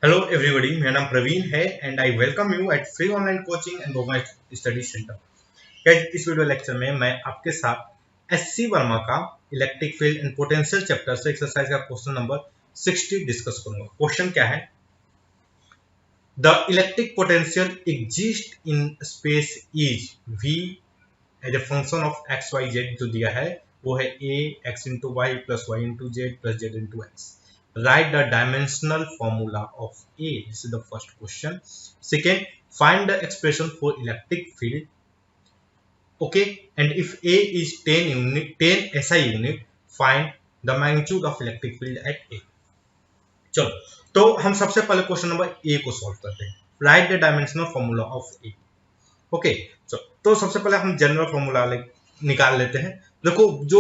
Hello everybody, मेरा नाम प्रवीण है and I welcome you at free online coaching and go my study centre. Guys, इस video lecture में मैं आपके साथ एससी वर्मा का electric field and potential chapter से एक्सरसाइज का क्वेश्चन नंबर 60 डिस्कस करूंगा। क्वेश्चन क्या है? The electric potential exist in space is v as a function of x y z. जो दिया है वो है a x into y plus Y into Z plus Z into x. Write the dimensional formula of A. This is the first question. Second, find the expression for electric field. Okay, and if A is 10 SI unit, find the magnitude of electric field at A. चलो, तो हम सबसे पहले question number A को solve करते हैं। Write the dimensional formula of A. Okay, तो सबसे पहले हम जनरल फॉर्मूला निकाल लेते हैं। देखो, जो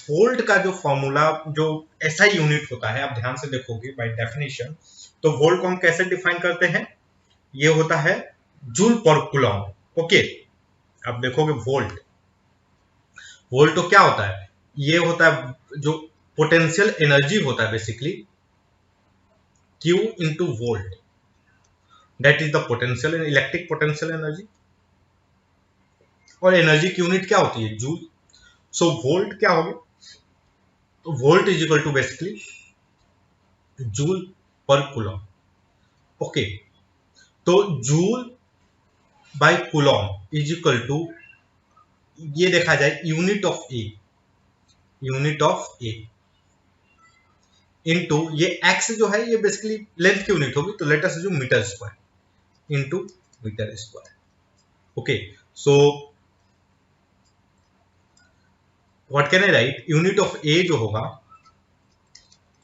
वोल्ट का जो फॉर्मूला जो एसआई यूनिट होता है, आप ध्यान से देखोगे बाय डेफिनेशन, तो वोल्ट को हम कैसे डिफाइन करते हैं? ये होता है जूल पर कूलम। ओके, आप देखोगे वोल्ट तो क्या होता है? ये होता है जो पोटेंशियल एनर्जी होता है, basically Q into volt, that is the potential electric potential energy. और एनर्जी की यूनिट क्या होती है? जूल। सो वोल्ट क्या होगा? तो volt is equal to basically joule per coulomb. Okay, तो joule by coulomb is equal to, ये देखा जाए यूनिट ऑफ ए इनटू ये एक्स जो है, ये बेसिकली लेंथ की यूनिट होगी, तो let us assume metre square into metre square. Okay, so what can I write? Unit of A जो होगा,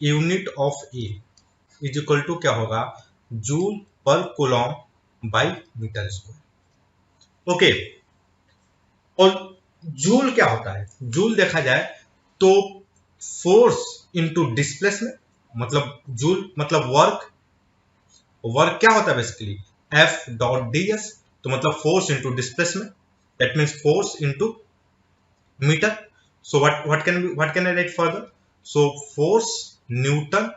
unit of A is equal to क्या होगा? Joule per coulomb by metre square. Okay, और joule क्या होता है? Joule देखा जाए तो फोर्स इनटू डिस्प्लेसमेंट, मतलब जूल मतलब वर्क क्या होता है basically? F dot D S. तो मतलब force into displacement, that means force into metre. So what can I write further? So force newton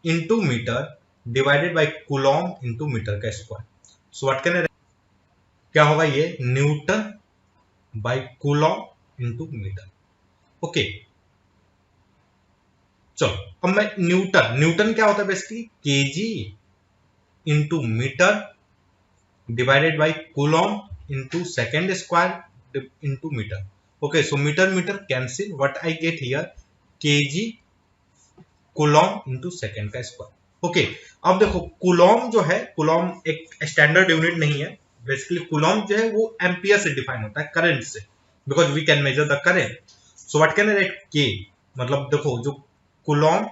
into metre divided by coulomb into metre का square. So what can I, क्या होगा ये? Newton by coulomb into metre. Okay, चलो अब मैं newton क्या होता है basically? K G into metre divided by coulomb into second square into metre. Okay, so metre cancel, what I get here? K G coulomb into second का square. Okay, अब देखो Coulomb जो है, कूलॉम एक स्टैंडर्ड यूनिट नहीं है। बेसिकली कूलॉम जो है वो एम्पियर से डिफाइन होता है, करंट से, because we can measure the current. So what can I write? के, मतलब देखो जो कूलॉम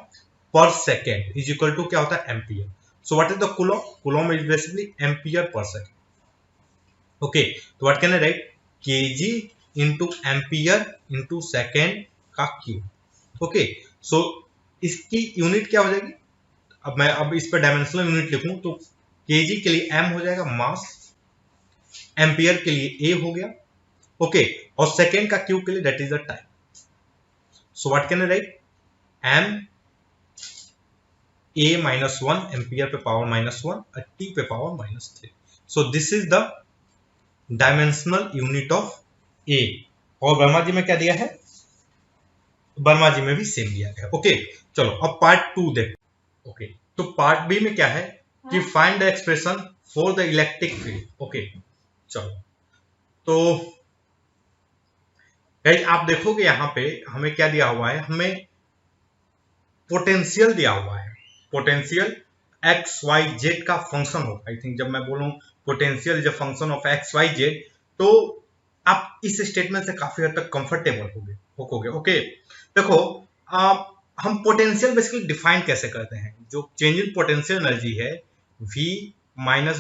पर सेकेंड इज इक्वल टू क्या होता है? Ampere. So what is the Coulomb? Coulomb is basically ampere per second. Okay, तो what can I right? KG into ampere into second का क्यूब। ओके, सो इसकी यूनिट क्या हो जाएगी? अब मैं इस पर डायमेंशनल यूनिट लिखूं तो केजी के लिए एम हो जाएगा मास, एम्पियर के लिए ए हो गया। ओके, और सेकेंड का क्यूब के लिए that is the time. So what can I write? M A minus one, ampere पे पावर माइनस वन और टी पे power minus three. So this is the dimensional unit of A. और वर्मा जी में क्या दिया है? वर्मा जी में भी सेम दिया गया। ओके, चलो अब पार्ट 2 देखो। ओके, तो पार्ट बी में क्या है कि find the expression for the electric field. Okay, चलो तो गाइस आप देखोगे यहां पे हमें क्या दिया हुआ है? हमें पोटेंशियल दिया हुआ है। पोटेंशियल एक्स वाई जेड का फंक्शन होगा। आई थिंक जब मैं बोलूं potential is a function of x y z, तो आप इस स्टेटमेंट से काफी हद तक कंफर्टेबल होगे। ओके, देखो हम पोटेंशियल बेसिकली डिफाइन कैसे करते हैं? जो चेंज इन पोटेंशियल एनर्जी है V माइनस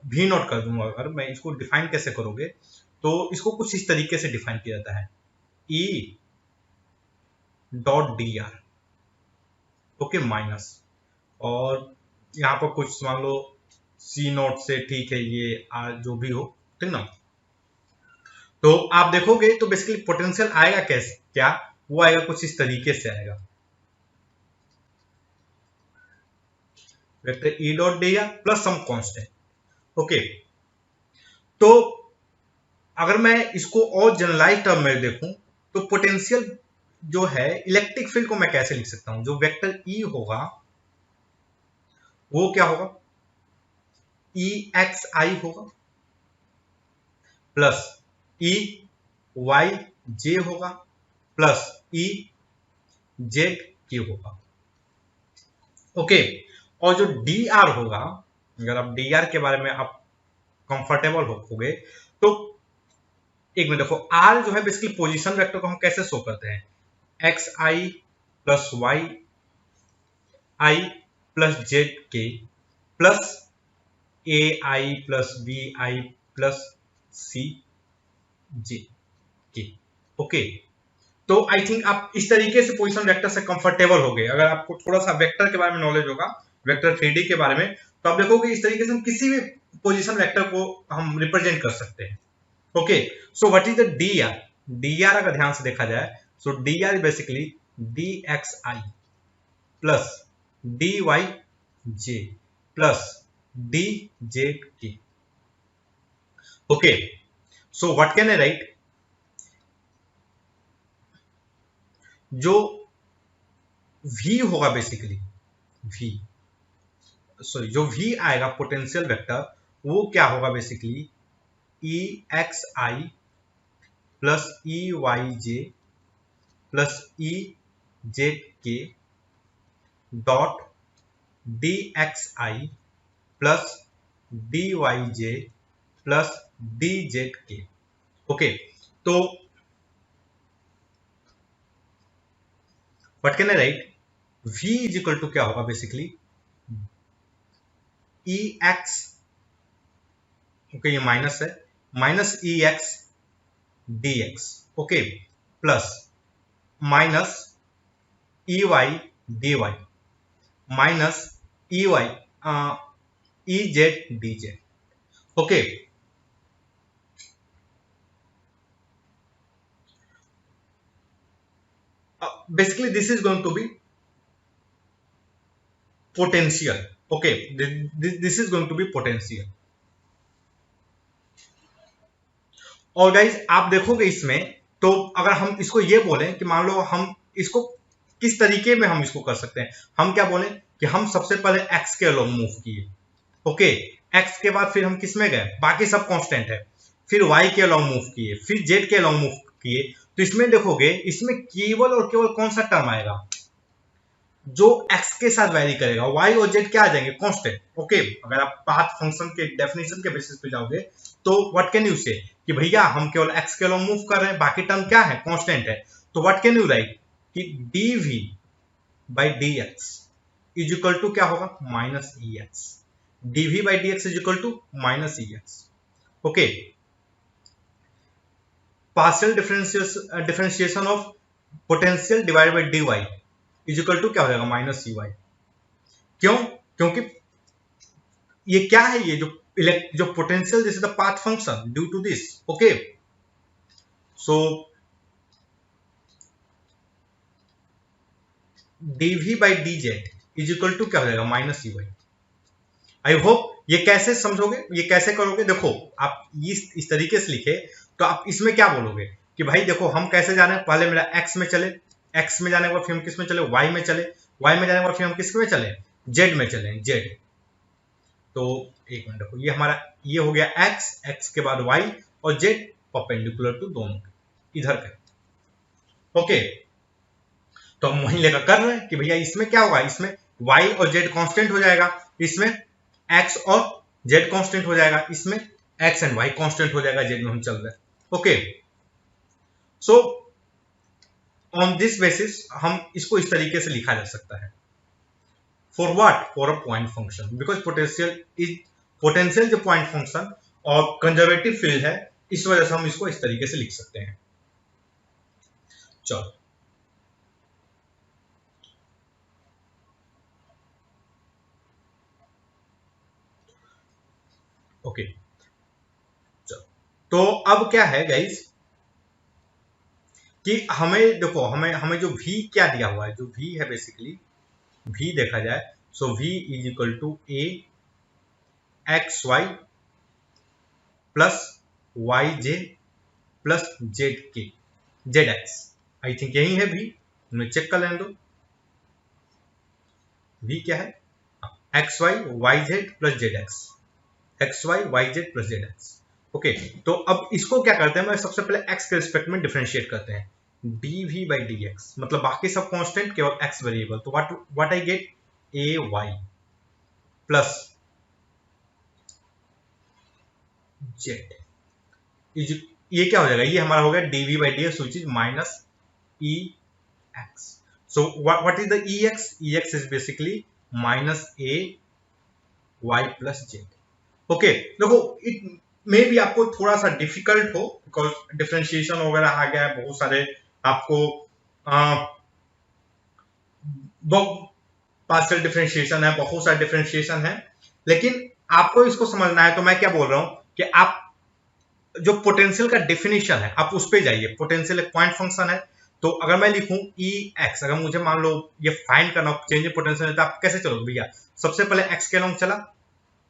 वी नॉट कर दूंगा। अगर मैं इसको डिफाइन कैसे करोगे, तो इसको कुछ इस तरीके से डिफाइन किया जाता है, E dot d are. Okay, minus, और यहाँ पर कुछ मान लो सी नॉट से, ठीक है, ये आर जो भी हो, ठीक ना। तो आप देखोगे तो बेसिकली पोटेंशियल आएगा कैसे? क्या वो आएगा? कुछ इस तरीके से आएगा। Vector E dot d r plus some constant. Okay, तो अगर मैं इसको और जनरलाइज टर्म में देखूं तो पोटेंशियल जो है इलेक्ट्रिक फील्ड को मैं कैसे लिख सकता हूं, जो वेक्टर ई होगा वो क्या होगा, ई एक्स आई होगा प्लस ई वाई जे होगा प्लस ई जेड के होगा। ओके, और जो डी आर होगा, अगर आप डी आर के बारे में आप कंफर्टेबल होगे तो एक मिनट देखो, आर जो है बेसिकली पोजीशन वेक्टर को हम कैसे शो करते हैं, X I plus Y I plus Z K plus A I plus B I plus C J K. Okay, तो आई थिंक आप इस तरीके से पोजीशन वेक्टर से कंफर्टेबल हो गए। अगर आपको थोड़ा सा वेक्टर के बारे में नॉलेज होगा, वेक्टर 3D के बारे में, तो आप देखोगे इस तरीके से हम किसी भी पोजीशन वेक्टर को हम रिप्रेजेंट कर सकते हैं। Okay, so what is the D R, D R अगर ध्यान से देखा जाए, so D R basically D X I plus D Y J plus D Z के। Okay, so what can I write, जो v होगा बेसिकली v, सॉरी जो v आएगा पोटेंशियल वेक्टर, वो क्या होगा basically E X I plus E Y J plus E Z K dot D X I plus D Y J plus D Z के। Okay, तो what can I write, v is equal to क्या होगा basically E x, okay ये minus है, minus E x d x, okay plus minus E y d y minus E y E z d z. Okay, basically this is going to be potential. Okay, this is going to be potential. और guys आप देखोगे इसमें, तो अगर हम इसको ये बोलें कि मान लो हम इसको किस तरीके में हम इसको कर सकते हैं, हम क्या बोलें कि हम सबसे पहले x के अलोंग मूव किए। ओके, x के बाद फिर हम किस में गए, बाकी सब कांस्टेंट है, फिर y के अलोंग मूव किए, फिर z के अलोंग मूव किए। तो इसमें देखोगे इसमें केवल और केवल कौन सा टर्म आएगा, जो x के साथ वैरी करेगा, y और z क्या आ जाएंगे, कांस्टेंट। ओके, अगर आप पाथ फंक्शन के डेफिनेशन के बेसिस पे जाओगे तो व्हाट कैन यू से कि भैया हम केवल x के अलोंग मूव कर रहे हैं, बाकी टर्म क्या है, कांस्टेंट है। तो व्हाट कैन यू राइट कि dv by dx is equal to क्या होगा, minus E x, dv by dx is equal to minus E x. Okay, partial differentiation of potential divide by dy is equal to क्या हो जाएगा, minus C Y. क्यों, क्योंकि ये क्या है, ये जो potential this is the path function due to this. Okay, so dv by dz is equal to क्या हो जाएगा, minus C y. I hope ये कैसे समझोगे, ये कैसे करोगे, देखो आप इस तरीके से लिखे तो आप इसमें क्या बोलोगे कि भाई देखो हम कैसे जाने, पहले मेरा x में चले, x में जाने के बाद फिर हम किस में चले, y में चले, y में जाने के बाद फिर हम किस में चले, z में चले, z। तो एक मिनट देखो, ये हमारा ये हो गया x, x के बाद y और z परपेंडिकुलर टू दोनों इधर का। ओके, तो हम वहीं लेकर कर रहे हैं कि भैया इसमें क्या होगा, इसमें y और z कांस्टेंट हो जाएगा, इसमें x और z कांस्टेंट हो जाएगा, इसमें x एंड y कांस्टेंट हो जाएगा, z में हम चल रहे हैं। Okay, so on this basis हम इसको इस तरीके से लिखा जा सकता है, for what, for a point function, because potential जो पॉइंट फंक्शन और कंजर्वेटिव फील्ड है, इस वजह से हम इसको इस तरीके से लिख सकते हैं। चलो ओके, तो अब क्या है गाइस कि हमें देखो, हमें जो v क्या दिया हुआ है, जो v है बेसिकली v देखा जाए so v is equal to a x y plus y J plus Z k z x. I think यही है v, मैं चेक कर लेने दो। v क्या है, x y y z plus z x, x y y z plus z x. Okay, तो अब इसको क्या करते हैं, मैं सबसे पहले x के रिस्पेक्ट में डिफरेंशिएट करते हैं, dv बाई डी एक्स, मतलब बाकी सब कांस्टेंट, केवल x वेरिएबल। तो what I get, a y plus z is, ये क्या हो जाएगा, ये हमारा हो गया dv by d x which is minus E x. So what is the E x, E x is basically minus a y plus z. Okay, देखो इट मे भी आपको थोड़ा सा डिफिकल्ट हो बिकॉज डिफरेंशिएशन वगैरह आ गया है, बहुत सारे आपको पार्शियल डिफरेंशिएशन है, बहुत सारे डिफरेंशिएशन है, लेकिन आपको इसको समझना है। तो मैं क्या बोल रहा हूं कि आप जो पोटेंशियल का डेफिनेशन है आप उस पे जाइए। पोटेंशियल एक पॉइंट फंक्शन है, तो अगर मैं लिखूं ई एक्स, अगर मुझे मान लो ये फाइंड करना चेंज इन पोटेंशियल, तो आप कैसे चलोगे भैया, सबसे पहले एक्स के लॉन्ग चला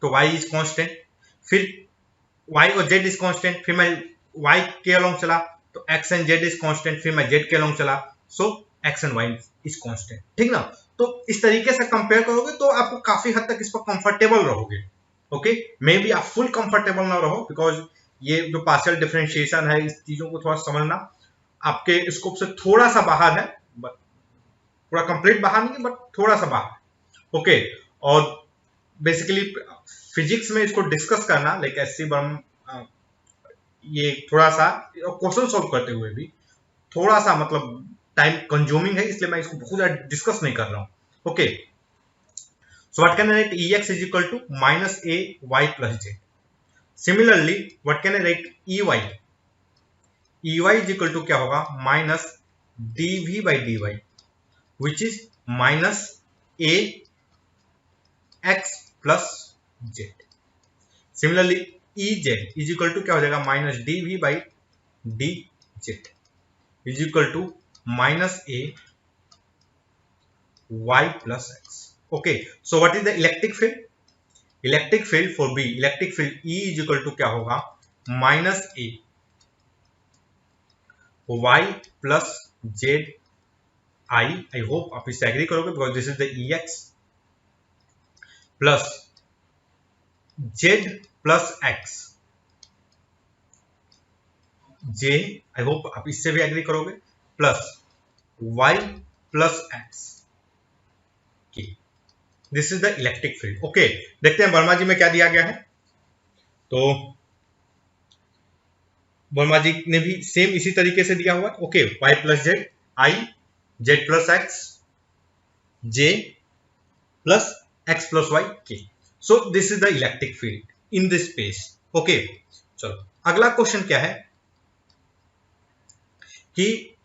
तो y इज कांस्टेंट, फिर y और z इज कांस्टेंट, फिर मैं y के अलोंग चला तो x and z is constant, फिर मैं z के अलोंग चला सो x and y is constant. ठीक ना, तो इस तरीके से कंपेयर करोगे तो आपको काफी हद तक इस पर कंफर्टेबल रहोगे। ओके, मे बी आप फुल कंफर्टेबल ना रहो बिकॉज ये जो पार्शियल डिफरेंशिएशन है, इस चीजों को थोड़ा समझना आपके स्कोप से थोड़ा सा बाहर है, बट पूरा कंप्लीट बाहर नहीं बट थोड़ा सा बाहर। ओके, और बेसिकली फिजिक्स में इसको डिस्कस करना लाइक एससी बर्म, ये थोड़ा सा क्वेश्चन सॉल्व करते हुए भी थोड़ा सा मतलब टाइम कंज्यूमिंग है, इसलिए मैं इसको बहुत ज्यादा डिस्कस नहीं कर रहा हूं। Okay, so what can I write, E x is equal to minus a y plus z. Similarly what can I write, E y, E y is equal to क्या होगा, minus d v by d y which is minus a x plus z. Similarly E z is equal to क्या हो जाएगा, minus d v by d z is equal to minus a y plus x. Okay, so what is the electric field, electric field for B, electric field E is equal to क्या होगा, minus a y plus Z I hope आप इससे agree करोगे because this is the E x plus z plus x j, I hope आप इससे भी agree करोगे, plus y plus x की, this is the electric field. Okay, देखते हैं वर्मा जी में क्या दिया गया है। तो वर्मा जी ने भी सेम इसी तरीके से दिया हुआ है। Okay, Y plus Z I, Z plus x J plus X plus Y K. So this is the electric field in this space. Okay, चलो अगला क्वेश्चन क्या है कि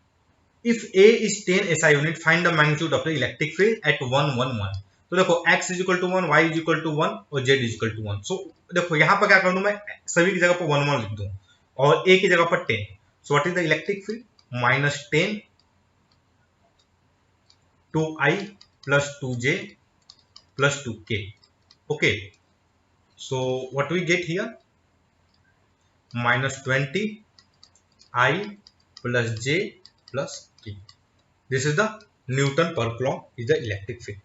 if A is 10 SI unit find the magnitude of the electric field at 1 1 1। तो देखो x is equal to 1, y is equal to 1 और z is equal to 1। सो देखो यहाँ पर क्या कर दूं मैं, सभी की जगह पर 1 1 लिख दूं और A की जगह पर 10। So what is the electric field, minus 10 2i plus 2j plus 2k। Okay, so what we get here, minus 20i plus j plus k। This is the Newton per coulomb is the electric field.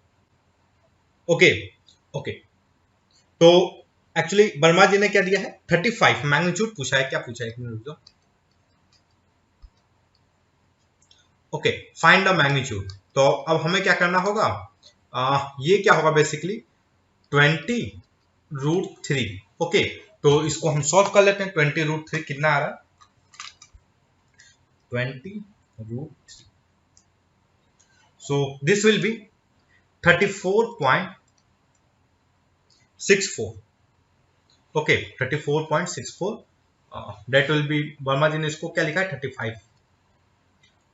Okay, okay. तो actually Verma जी ने क्या दिया है, 35 magnitude पूछा है, क्या पूछा है, ओके, फाइंड द मैग्नीट्यूड। तो अब हमें क्या करना होगा, ये क्या होगा बेसिकली 20√3। ओके, तो इसको हम सॉल्व कर लेते हैं। 20√3 कितना आ रहा है, 20√3। So this will be 34.64. Okay, 34.64. That will be, Verma जी ने इसको क्या लिखा है,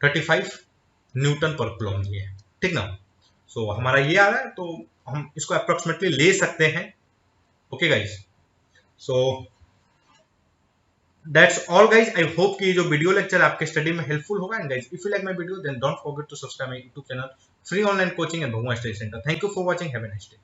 35 न्यूटन पर कूलम ये है। ठीक ना, सो हमारा ये आ रहा है, तो हम इसको अप्रोक्सीमेटली ले सकते हैं। Okay guys, so that's all guys. I hope कि जो वीडियो लेक्चर आपके स्टडी में हेल्पफुल होगा। And guys if you like my video then don't forget to subscribe my YouTube channel free online coaching and Bhagwan Study Center. Thank you for watching. Have a nice day.